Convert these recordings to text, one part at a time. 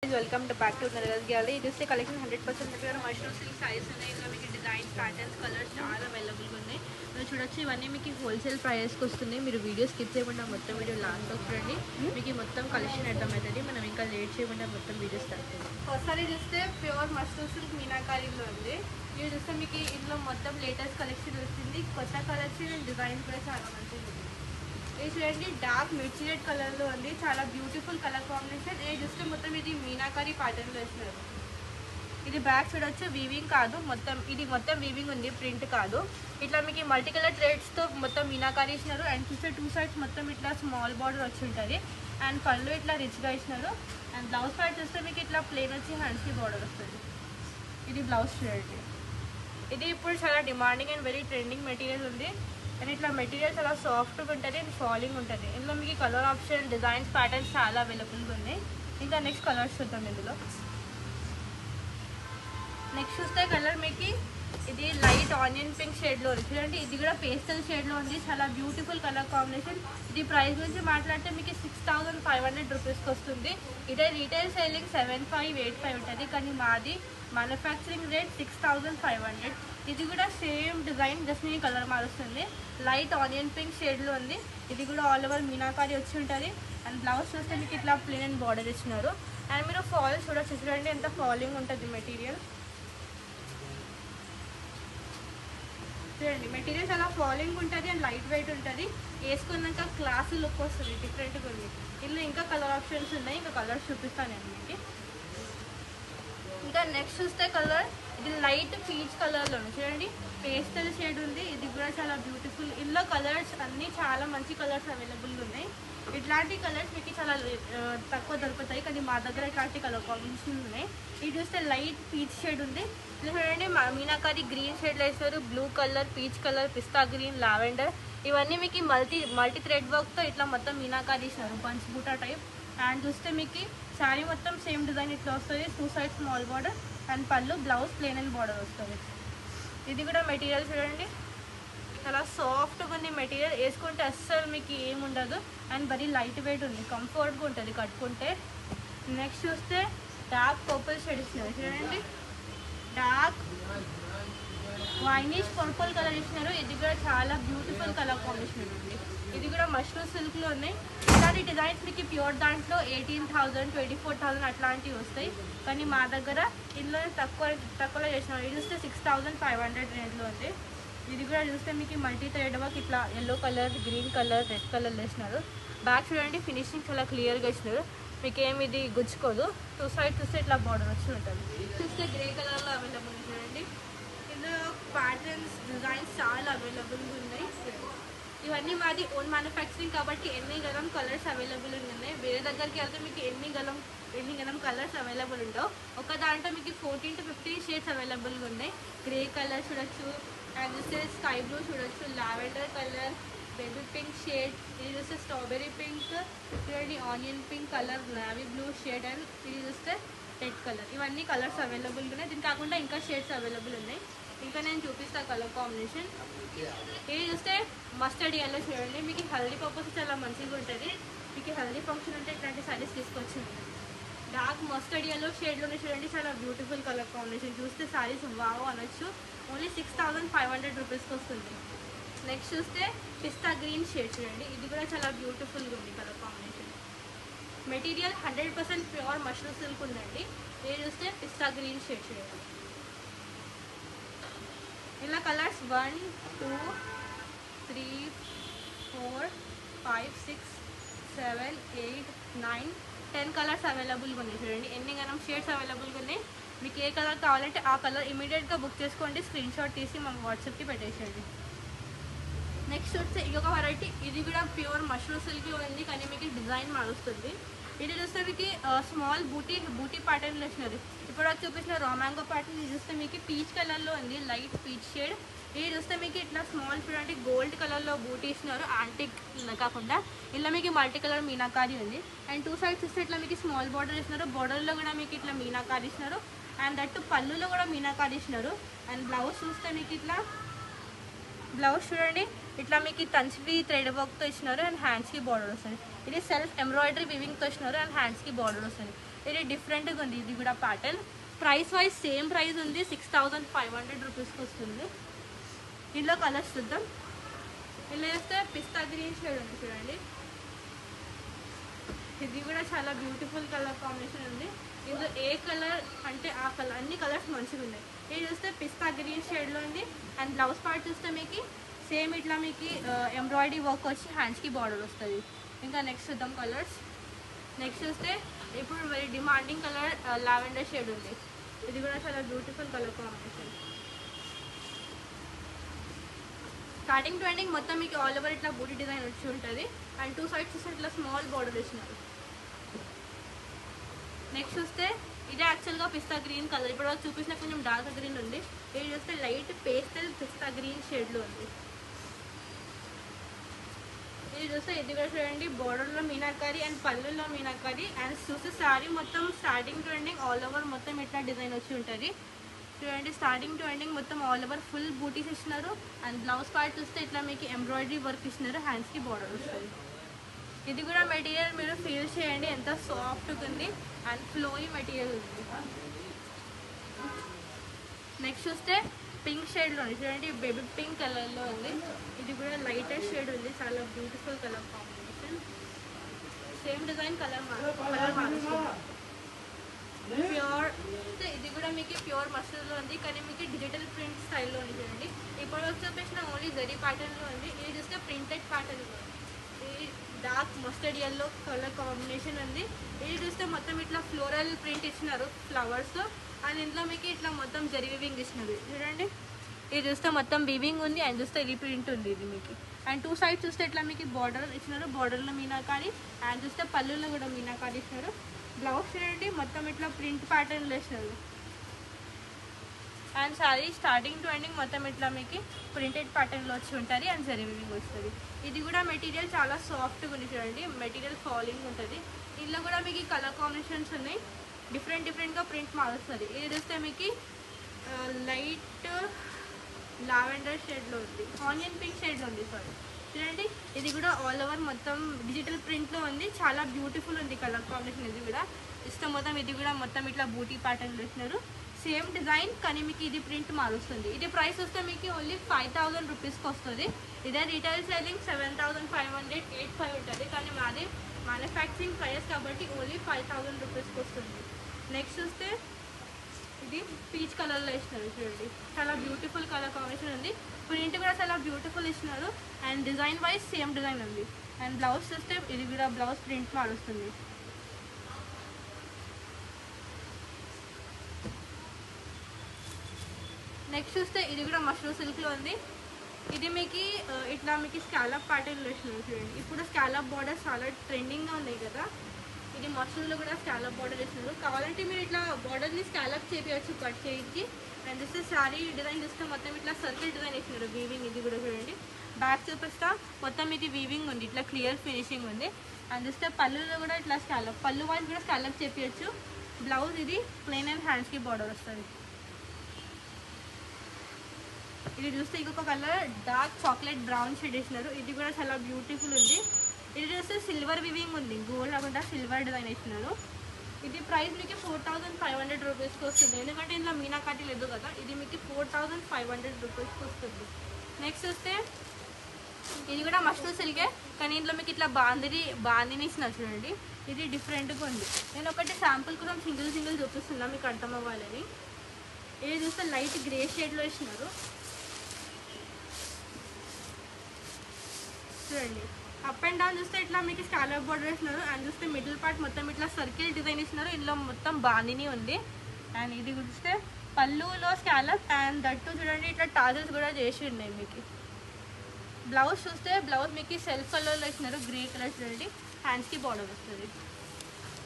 Welcome to back to Nara's Gallery. This is the collection 100% pure mushroom silk sarees ఉన్నాయి. ఇందులో మీకు designs patterns colours చాలా అవైలబుల్గా ఉన్నాయి. మీరు చూడొచ్చు ఇవన్నీ మీకు హోల్సేల్ ప్రైస్కి వస్తుంది. మీరు వీడియో స్కిప్ చేయకుండా మొత్తం వీడియో లాస్ట్ వరకు చూడండి. మీకు మొత్తం కలెక్షన్ అర్థమవుతుంది. మనం ఇంకా లేట్ చేయకుండా మొత్తం వీడియో స్టార్ట్ చేద్దాం. ఒకసారి చూస్తే ప్యూర్ మష్రూమ్ సిల్క్ మీనాకారీలో ఉంది. ఇది చూస్తే మీకు ఇందులో మొత్తం లేటెస్ట్ కలెక్షన్ వస్తుంది. కొత్త కలెక్షన్ అండ్ డిజైన్ కూడా చాలా మంచిగా ఉంది. ఇది చూడండి డార్క్ మిర్చి రెడ్ కలర్లో ఉంది. చాలా బ్యూటిఫుల్ కలర్ కాంబినేషన్. ఇది చూస్తే మొత్తం ఇది మీనాకారీ ప్యాటర్న్లో వేసినారు. ఇది బ్యాక్ చూడొచ్చు వీవింగ్ కాదు, ఇది మొత్తం వీవింగ్ ఉంది, ప్రింట్ కాదు. ఇట్లా మీకు మల్టీ కలర్ థ్రెడ్స్తో మొత్తం మీనాకారీ ఇచ్చినారు. అండ్ చూస్తే టూ సైడ్స్ మొత్తం ఇట్లా స్మాల్ బార్డర్ వచ్చి ఉంటుంది. అండ్ పళ్ళు ఇట్లా రిచ్గా ఇచ్చినారు. అండ్ బ్లౌజ్ ప్యాడ్ చూస్తే మీకు ఇట్లా ప్లేన్ వచ్చి హ్యాండ్స్కి బార్డర్ వస్తుంది. ఇది బ్లౌజ్ చూడండి. ఇది ఇప్పుడు చాలా demanding and very trending material ఉంది. అండ్ ఇట్లా మెటీరియల్ చాలా సాఫ్ట్గా ఉంటుంది అండ్ ఫాలింగ్ ఉంటుంది. ఇందులో మీకు కలర్ ఆప్షన్ డిజైన్స్ ప్యాటర్న్స్ చాలా అవైలబుల్గా ఉన్నాయి. ఇంకా నెక్స్ట్ కలర్స్ చూద్దాం. ఇందులో నెక్స్ట్ చూస్తే కలర్ మీకు ఇది లైట్ ఆనియన్ పింక్ షేడ్లో ఉంది చూడండి. ఇది కూడా పేస్టల్ షేడ్లో ఉంది. చాలా బ్యూటిఫుల్ కలర్ కాంబినేషన్. ఇది ప్రైస్ గురించి మాట్లాడితే మీకు 6500 రూపీస్కి వస్తుంది. ఇదే రీటైల్ సేలింగ్ 7585 ఉంటుంది. కానీ మాది మ్యానుఫ్యాక్చరింగ్ రేట్ 6500. ఇది కూడా సేమ్ డిజైన్, జస్ట్ మీ కలర్ మారుస్తుంది. లైట్ ఆనియన్ పింక్ షేడ్లో ఉంది. ఇది కూడా ఆల్ ఓవర్ మీనాకారీ వచ్చి ఉంటుంది. అండ్ బ్లౌజ్ చూస్తే మీకు ఇట్లా ప్లేన్ అండ్ బార్డర్ ఇచ్చినారు. అండ్ మీరు ఫాల్ చూడొచ్చు చూడండి ఎంత ఫాలింగ్ ఉంటుంది మెటీరియల్. చూడండి మెటీరియల్ చాలా ఫాలింగ్ ఉంటుంది అండ్ లైట్ వెయిట్ ఉంటుంది. వేసుకున్నాక క్లాస్ లుక్ వస్తుంది, డిఫరెంట్గా ఉంది. ఇందులో ఇంకా కలర్ ఆప్షన్స్ ఉన్నాయి. ఇంకా కలర్స్ చూపిస్తాను నేను మీకు. ఇంకా నెక్స్ట్ చూస్తే కలర్ ఇది లైట్ పీచ్ కలర్లో చూడండి. పేస్టల్ షేడ్ ఉంది. ఇది కూడా చాలా బ్యూటిఫుల్. ఇందులో కలర్స్ అన్నీ చాలా మంచి కలర్స్ అవైలబుల్గా ఉన్నాయి. ఇట్లాంటి కలర్స్ మీకు చాలా తక్కువ దొరుకుతాయి. కానీ మా దగ్గర ఇట్లాంటి కలర్ కాంబినేషన్ ఉన్నాయి. ఇది చూస్తే లైట్ పీచ్ షేడ్ ఉంది. ఇది చూడండి మీనాకారీ గ్రీన్ షేడ్లో వేస్తారు. బ్లూ కలర్, పీచ్ కలర్, పిస్తా గ్రీన్, లావెండర్ ఇవన్నీ మీకు మల్టీ థ్రెడ్ వర్క్తో ఇట్లా మొత్తం మీనాకారీ ఇచ్చినారు, పంచ్ బూటా టైప్. అండ్ చూస్తే మీకు శారీ మొత్తం సేమ్ డిజైన్ ఇట్లా వస్తుంది. Two side small border and పళ్ళు, బ్లౌజ్ ప్లేన్ అండ్ బార్డర్ వస్తుంది. ఇది కూడా మెటీరియల్ చూడండి చాలా సాఫ్ట్గా ఉంది మెటీరియల్. వేసుకుంటే అస్సలు మీకు ఏముండదు అండ్ వెరీ లైట్ వెయిట్ ఉంది, కంఫర్ట్గా ఉంటుంది కట్టుకుంటే. నెక్స్ట్ చూస్తే డార్క్ పర్పుల్ షేడ్ ఇచ్చినారు చూడండి. డార్క్ వైనిష్ పర్పుల్ కలర్ ఇచ్చినారు. ఇది కూడా చాలా బ్యూటిఫుల్ కలర్ కాంబినేషన్ ఉంది. ఇది కూడా మష్రూమ్ సిల్క్లో ఉన్నాయి. ఇలాంటి డిజైన్స్ మీకు ప్యూర్ దాంట్లో 18,000, 24,000 అట్లాంటివి వస్తాయి. కానీ మా దగ్గర ఇందులో తక్కువలో చేసినారు. ఇది చూస్తే 6500 రేంజ్లో ఉంది. ఇది కూడా చూస్తే మీకు మల్టీ థ్రెడ్ వర్క్ ఇట్లా yellow colour, green colour, red colour వేసినారు. బ్యాక్ చూడండి ఫినిషింగ్ చాలా క్లియర్గా ఇచ్చినారు. మీకు ఏమి ఇది గుచ్చుకోదు. టూ సైడ్ చూస్తే ఇట్లా బార్డర్ వచ్చి ఉంటుంది. చూస్తే గ్రే కలర్లో అవైలబుల్ చూడండి. ఇందులో ప్యాటర్న్స్ డిజైన్స్ చాలా అవైలబుల్గా ఉన్నాయి. ఇవన్నీ మాది ఓన్ మ్యానుఫ్యాక్చరింగ్ కాబట్టి ఎన్ని గలం కలర్స్ అవైలబుల్ ఉన్నాయి. వేరే దగ్గరికి వెళ్తే మీకు ఎన్ని గలం కలర్స్ అవైలబుల్ ఉండవు. ఒక దాంట్లో మీకు 14 to 15 షేడ్స్ అవైలబుల్గా ఉన్నాయి. గ్రే కలర్ చూడొచ్చు, అండ్ చూస్తే స్కై బ్లూ చూడొచ్చు, lavender colour, baby pink shade, ఇది చూస్తే స్ట్రాబెరీ పింక్ చూడండి, onion pink colour, navy blue shade, and ఇది చూస్తే రెడ్ కలర్. ఇవన్నీ కలర్స్ అవైలబుల్గా ఉన్నాయి. దీని కాకుండా ఇంకా షేడ్స్ అవైలబుల్ ఉన్నాయి. ఇంకా నేను చూపిస్తాను కలర్ కాంబినేషన్. ఇది చూస్తే మస్టర్డ్ ఎల్లో చూడండి. మీకు హల్దీ పర్పస్ చాలా మంచిగా ఉంటుంది. మీకు హల్దీ ఫంక్షన్ ఉంటే ఇట్లాంటి సారీస్ తీసుకొచ్చింది. డార్క్ మస్టర్డ్ ఎల్లో షేడ్లోనే చూడండి. చాలా బ్యూటిఫుల్ కలర్ కాంబినేషన్. చూస్తే సారీస్ వావ్ అనొచ్చు. ఓన్లీ 6500 రూపీస్కి వస్తుంది. నెక్స్ట్ చూస్తే పిస్తా గ్రీన్ షేడ్ చూడండి. ఇది కూడా చాలా బ్యూటిఫుల్గా ఉంది colour combination. Material 100% pure mushroom silk ఉందండి. ఇది చూస్తే పిస్తా గ్రీన్ షేడ్ చూడండి. ఇలా కలర్స్ 1, 2, 3, 4, 5, 6, 7, 8, 9, 10 కలర్స్ అవైలబుల్గా ఉన్నాయి చూడండి. ఎన్ని గనం షేడ్స్ అవైలబుల్గా ఉన్నాయి. మీకు ఏ కలర్ కావాలంటే ఆ కలర్ ఇమీడియట్గా బుక్ చేసుకోండి. స్క్రీన్ షాట్ తీసి మా వాట్సాప్కి పెట్టేసేయండి. నెక్స్ట్ వచ్చే ఇంకొక వెరైటీ. ఇది కూడా ప్యూర్ మష్రూమ్ సిల్క్లో ఉంది, కానీ మీకు డిజైన్ మారుస్తుంది. ఇది చూస్తే మీకు స్మాల్ బూటీ ప్యాటర్న్ వేసినారు. ఇప్పుడు చూపించిన రా మ్యాంగో ప్యాటర్న్. ఇది చూస్తే మీకు పీచ్ కలర్లో ఉంది, లైట్ పీచ్ షేడ్. ఇది చూస్తే మీకు ఇట్లా స్మాల్ చూడండి గోల్డ్ కలర్లో బూటీ ఇచ్చినారు, యాంటిక్ కాకుండా. ఇలా మీకు మల్టీ కలర్ మీనాకారీ ఉంది. అండ్ టూ సైడ్స్ చూస్తే ఇట్లా మీకు స్మాల్ బార్డర్ ఇచ్చినారు. బార్డర్లో కూడా మీకు ఇట్లా మీనాకారీ ఇచ్చినారు. అండ్ దట్టు పళ్ళులో కూడా మీనాకారీ ఇచ్చినారు. అండ్ బ్లౌజ్ చూస్తే మీకు ఇట్లా బ్లౌజ్ చూడండి ఇట్లా మీకు తంచివి థ్రెడ్ వర్క్తో ఇచ్చినారు. అండ్ హ్యాండ్స్కి బార్డర్ వస్తుంది. ఇది సెల్ఫ్ ఎంబ్రాయిడరీ వివింగ్తో ఇచ్చినారు. అండ్ హ్యాండ్స్కి బార్డర్ వస్తుంది. ఇది డిఫరెంట్గా ఉంది, ఇది కూడా pattern. Price wise same price ఉంది, 6500 రూపీస్కి వస్తుంది. ఇందులో కలర్స్ చూద్దాం. ఇలా వేస్తే పిస్తా గ్రీన్ షేడ్ ఉంది చూడండి, ఇది కూడా చాలా బ్యూటిఫుల్ కలర్ కాంబినేషన్ ఉంది. ఇందులో ఏ కలర్ అంటే ఆ కలర్, అన్ని కలర్స్ మంచిగా ఉన్నాయి. ఇది చూస్తే పిస్తా గ్రీన్ షేడ్లో ఉంది. అండ్ బ్లౌజ్ పార్ట్ చూస్తే మీకు సేమ్ ఇట్లా మీకు ఎంబ్రాయిడరీ వర్క్ వచ్చి హ్యాండ్స్కి బార్డర్ వస్తుంది. ఇంకా నెక్స్ట్ చూద్దాం కలర్స్. నెక్స్ట్ చూస్తే ఇప్పుడు very demanding colour lavender shade ఉంది, ఇది కూడా చాలా beautiful colour combination. Starting to ending మొత్తం మీకు ఆల్ ఓవర్ ఇట్లా బూటీ డిజైన్ వచ్చి ఉంటుంది. అండ్ 2 సైడ్స్ చూస్తే ఇట్లా స్మాల్ బార్డర్ ఇచ్చినారు. నెక్స్ట్ చూస్తే ఇదే యాక్చువల్గా పిస్తా గ్రీన్ కలర్, ఇప్పుడు చూపించిన కొంచెం డార్క్ గ్రీన్ ఉంది. ఇది చూస్తే లైట్ పేస్టల్ పిస్తా గ్రీన్ షేడ్లో ఉంది. ఇది చూస్తే ఇది కూడా చూడండి, బోర్డర్లో మీనాకారి అండ్ పళ్ళులో మీనాకారి. అండ్ చూస్తే శారీ మొత్తం starting to ending all over మొత్తం ఇట్లా డిజైన్ వచ్చి ఉంటుంది చూడండి. స్టార్టింగ్ టు ఎండింగ్ మొత్తం ఆల్ ఓవర్ ఫుల్ బూటీస్ ఇచ్చినారు. అండ్ బ్లౌజ్ పార్ట్ చూస్తే ఇట్లా మీకు ఎంబ్రాయిడరీ వర్క్ ఇచ్చినారు, హ్యాండ్స్కి బార్డర్ వస్తుంది. ఇది కూడా మెటీరియల్ మీరు ఫీల్ చేయండి ఎంత సాఫ్ట్గా ఉంది అండ్ ఫ్లోయి మెటీరియల్ ఉంది. నెక్స్ట్ చూస్తే పింక్ షేడ్లో ఉంది చూడండి, బేబీ పింక్ కలర్లో ఉంది. ఇది కూడా లైటర్ షేడ్ ఉంది, చాలా beautiful colour combination. Same design colour pure. ఇది కూడా మీకు ప్యూర్ మస్టర్డ్లో ఉంది, కానీ మీకు డిజిటల్ ప్రింట్ స్టైల్లో ఉంది చూడండి. ఇప్పుడు చూపించిన ఓన్లీ జరీ ప్యాటర్న్లో ఉంది. ఇది చూస్తే ప్రింటెడ్ ప్యాటర్న్లో ఉంది, ఇది dark mustard yellow colour combination ఉంది. ఇది చూస్తే మొత్తం ఇట్లా ఫ్లోరల్ ప్రింట్ ఇచ్చినారు ఫ్లవర్స్. అండ్ ఇందులో మీకు ఇట్లా మొత్తం జరీ వీవింగ్ ఇచ్చినారు చూడండి. ఇది చూస్తే మొత్తం వీవింగ్ ఉంది అండ్ చూస్తే ఇది ప్రింట్ ఉంది ఇది మీకు. అండ్ 2 సైడ్స్ చూస్తే ఇట్లా మీకు బార్డర్ ఇచ్చినారు, బార్డర్లో మీనాకారి. అండ్ చూస్తే పళ్ళులో కూడా మీనాకారి ఇచ్చినారు. బ్లౌజ్ చూడండి మొత్తం ఇట్లా ప్రింట్ ప్యాటర్న్లో ఇచ్చినారు. And sorry starting to ending మొత్తం ఇట్లా మీకు ప్రింటెడ్ ప్యాటర్న్లో వచ్చి ఉంటుంది అండ్ జరీ వీవింగ్ వస్తుంది. ఇది కూడా మెటీరియల్ చాలా సాఫ్ట్గా ఉంది చూడండి, మెటీరియల్ ఫాలింగ్ ఉంటుంది. ఇందులో కూడా మీకు కలర్ కాంబినేషన్స్ ఉన్నాయి, డిఫరెంట్గా ప్రింట్ మారుస్తుంది. ఇది చూస్తే మీకు లైట్ లావెండర్ షేడ్లో ఉంది, ఆనియన్ పింక్ షేడ్లో ఉంది సారీ చూడండి. ఇది కూడా ఆల్ ఓవర్ మొత్తం డిజిటల్ ప్రింట్లో ఉంది, చాలా బ్యూటిఫుల్ ఉంది కలర్ కాంబినేషన్. ఇది కూడా ఇష్టం మొత్తం, ఇది కూడా మొత్తం ఇట్లా బూటీ ప్యాటర్న్ వేసినారు. సేమ్ డిజైన్ కానీ మీకు ఇది ప్రింట్ మారుస్తుంది. ఇది ప్రైస్ వస్తే మీకు ఓన్లీ 5000 రూపీస్కి వస్తుంది. ఇదే రీటైల్ సెల్లింగ్ 7500, 85 ఉంటుంది, కానీ మాది మ్యానుఫ్యాక్చరింగ్ ప్రైస్ కాబట్టి ఓన్లీ 5000 రూపీస్కి వస్తుంది. నెక్స్ట్ చూస్తే ఇది పీచ్ కలర్లో ఇచ్చినారు చూడండి, చాలా బ్యూటిఫుల్ కలర్ కాంబినేషన్ ఉంది. ప్రింట్ కూడా చాలా బ్యూటిఫుల్ ఇచ్చినారు and design wise same design ఉంది. అండ్ బ్లౌజ్ చూస్తే ఇది కూడా బ్లౌజ్ ప్రింట్ మారుస్తుంది. నెక్స్ట్ చూస్తే ఇది కూడా మష్రూమ్ సిల్క్లో ఉంది. ఇది మీకు ఇట్లా మీకు స్కాలప్ ప్యాటర్న్లో ఇచ్చినారు చూడండి. ఇప్పుడు స్కాలప్ బార్డర్ చాలా ట్రెండింగ్గా ఉన్నాయి కదా, ఇది మష్రూమ్లో కూడా స్కాలప్ బార్డర్ ఇచ్చినారు. కావాలంటే మీరు ఇట్లా బార్డర్ని స్కాలప్ చేపించచ్చు కట్ చేయించి. అండ్ చూస్తే శారీ డిజైన్ చూస్తే మొత్తం ఇట్లా సర్కిల్ డిజైన్ ఇచ్చినారు, వీవింగ్. ఇది కూడా చూడండి, బ్యాక్ చూపిస్తా మొత్తం ఇది వీవింగ్ ఉంది, ఇట్లా క్లియర్ ఫినిషింగ్ ఉంది. అండ్ చూస్తే పళ్ళులో కూడా ఇట్లా స్కాలప్, పళ్ళు వైజ్ కూడా స్కాలప్ చేపించచ్చు. బ్లౌజ్ ఇది ప్లెయిన్ అండ్ హ్యాండ్స్కి బార్డర్ వస్తుంది. ఇది చూస్తే ఇంకొక colour dark chocolate brown shade ఇచ్చినారు, ఇది కూడా చాలా బ్యూటిఫుల్ ఉంది. ఇది చూస్తే సిల్వర్ వివింగ్ ఉంది, గోల్డ్ కాకుండా సిల్వర్ డిజైన్ ఇచ్చినారు. ఇది ప్రైస్ మీకు 4500 రూపీస్కి వస్తుంది, ఎందుకంటే ఇందులో మీనాకాటి లేదు కదా. ఇది మీకు 4500 రూపీస్కి వస్తుంది. నెక్స్ట్ చూస్తే ఇది కూడా మష్రూమ్ సిల్కే, కానీ ఇందులో మీకు ఇట్లా బాందిని ఇచ్చినారు చూడండి, ఇది డిఫరెంట్గా ఉంది. నేను ఒకటి శాంపుల్ కూడా సింగిల్ చూపిస్తున్నా మీకు అర్థం అవ్వాలని. ఇది చూస్తే లైట్ గ్రే షేడ్లో ఇచ్చినారు చూడండి. అప్ అండ్ డౌన్ చూస్తే ఇట్లా మీకు స్కాలప్ బార్డర్ ఇచ్చినారు. అండ్ చూస్తే మిడిల్ పార్ట్ మొత్తం ఇట్లా సర్కిల్ డిజైన్ ఇచ్చినారు, ఇందులో మొత్తం బాందిని ఉంది. అండ్ ఇది చూస్తే పళ్ళులో స్కాలప్ అండ్ దట్టు చూడండి ఇట్లా టాజల్స్ కూడా చేసి ఉన్నాయి మీకు. బ్లౌజ్ చూస్తే బ్లౌజ్ మీకు సెల్ఫ్ కలర్లో ఇచ్చినారు, గ్రే కలర్ చూడండి, హ్యాండ్స్కి బార్డర్ వస్తుంది.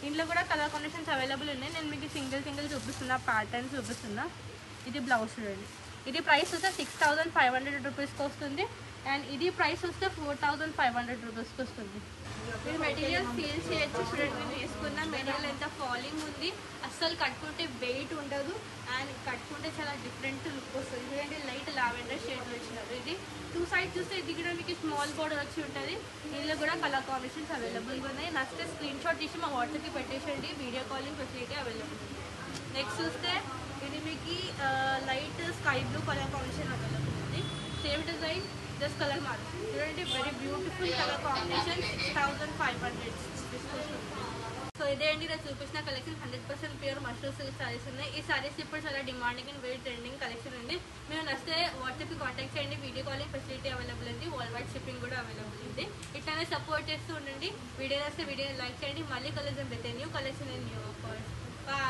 ఇందులో కూడా కలర్ కాంబినేషన్స్ అవైలబుల్ ఉన్నాయి, నేను మీకు సింగిల్ చూపిస్తున్నా, ప్యాటర్న్ చూపిస్తున్నా. ఇది బ్లౌజ్ చూడండి, ఇది ప్రైస్ వస్తే 6500 రూపీస్కి వస్తుంది. అండ్ ఇది ప్రైస్ వస్తే 4500 రూపీస్కి వస్తుంది. మీరు మెటీరియల్ ఫీల్ చేయొచ్చు. చూడండి నేను వేసుకున్న మెటీరియల్ ఎంత ఫాలింగ్ ఉంది, అస్సలు కట్టుకుంటే వెయిట్ ఉండదు అండ్ కట్టుకుంటే చాలా డిఫరెంట్ లుక్ వస్తుంది. చూడండి లైట్ లావెండర్ షేడ్లో వచ్చినారు. ఇది 2 సైడ్స్ చూస్తే ఇది కూడా మీకు స్మాల్ బోర్డర్ వచ్చి ఉంటుంది. ఇందులో కూడా కలర్ కాంబినేషన్స్ అవైలబుల్గా ఉన్నాయి. నచ్చితే స్క్రీన్ షాట్ తీసి మా వాట్సాప్కి పెట్టేసండి. వీడియో కాలింగ్ ఫెసిలిటీ అవైలబుల్ ఉంది. నెక్స్ట్ చూస్తే ఇది మీకు light sky blue colour combination available ఉంది. సేమ్ డిజైన్ జస్ట్ కలర్ మారుతుంది. చూడండి very beautiful colour combination. 6500 discount. So ఇదే అండి నేను చూపించిన collection 100% pure mushroom silk saris ఉన్నాయి. ఈ సారీస్ ఇప్పుడు చాలా demanding and very trending collection ఉంది. మీరు నచ్చితే వాట్సాప్కి కాంటాక్ట్ చేయండి. వీడియో కాలింగ్ ఫెసిలిటీ అవైలబుల్ ఉంది. వరల్డ్ వైడ్ షిప్పింగ్ కూడా అవైలబుల్ ఉంది. ఇట్లానే సపోర్ట్ చేస్తూ ఉండండి. వీడియో నచ్చితే వీడియోని లైక్ చేయండి. మళ్ళీ కలుద్దాం with new collection and new offers. Bye.